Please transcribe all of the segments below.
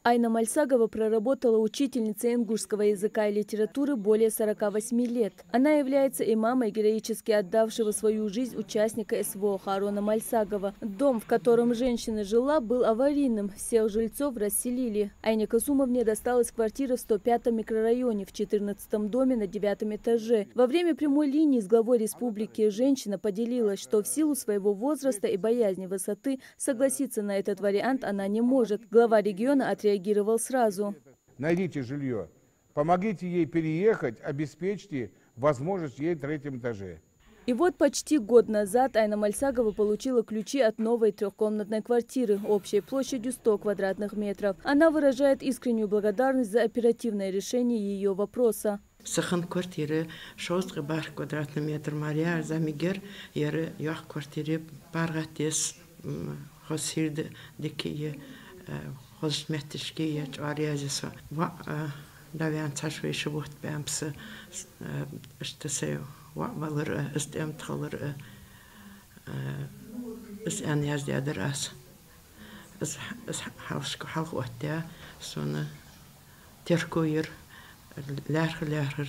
Айна Мальсагова проработала учительницей ингушского языка и литературы более 48 лет. Она является имамой героически отдавшего свою жизнь участника СВО Харона Мальсагова. Дом, в котором женщина жила, был аварийным. Всех жильцов расселили. Айне Касумовне досталась квартира в 105-м микрорайоне в 14-м доме на 9-м этаже. Во время прямой линии с главой республики женщина поделилась, что в силу своего возраста и боязни высоты согласиться на этот вариант она не может. Глава региона отреагировал сразу. Найдите жилье, помогите ей переехать, обеспечьте возможность ей в 3-м этаже. И вот почти год назад Айна Мальсагова получила ключи от новой трехкомнатной квартиры общей площадью 100 квадратных метров. Она выражает искреннюю благодарность за оперативное решение ее вопроса. Сахан квартиры 6 квадратный метр Мария Замигер, яры юах квартиры паргатес хосирды дикие хозметишки ариазиса давян цашвейши вот бэмс что сею валыр истемтхалыр is яздядерас is халхуаття соны теркуир лярхлярхр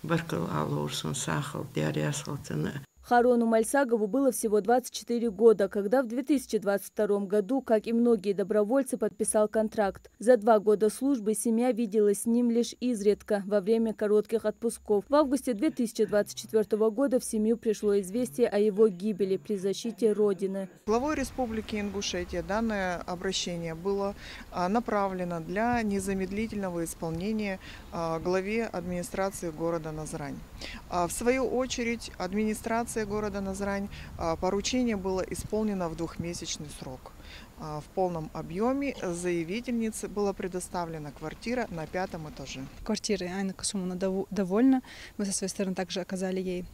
баркал алурсон сахал диариасалтын. Харону Мальсагову было всего 24 года, когда в 2022 году, как и многие добровольцы, подписал контракт. За 2 года службы семья виделась с ним лишь изредка, во время коротких отпусков. В августе 2024 года в семью пришло известие о его гибели при защите Родины. Главой Республики Ингушетия данное обращение было направлено для незамедлительного исполнения главе администрации города Назрань. В свою очередь администрация города Назрань поручение было исполнено в 2-месячный срок. В полном объеме заявительнице была предоставлена квартира на 5-м этаже. Квартирой Айна Касумовна довольна. Мы со своей стороны также оказали ей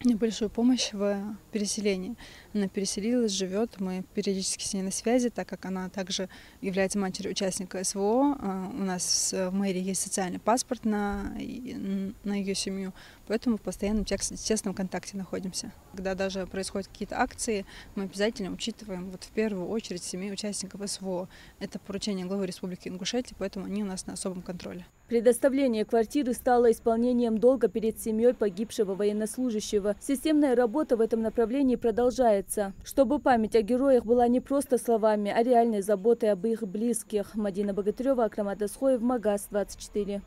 небольшую помощь в переселении. Она переселилась, живет, мы периодически с ней на связи, так как она также является матерью участника СВО. У нас в мэрии есть социальный паспорт на ее семью, поэтому в постоянном тесном контакте находимся. Когда даже происходят какие-то акции, мы обязательно учитываем в первую очередь семей участников СВО. Это поручение главы Республики Ингушетия, поэтому они у нас на особом контроле. Предоставление квартиры стало исполнением долга перед семьей погибшего военнослужащего. Системная работа в этом направлении продолжается, чтобы память о героях была не просто словами, а реальной заботой об их близких. Мадина Богатырева, Акрамат Асхоев, Магаз 24.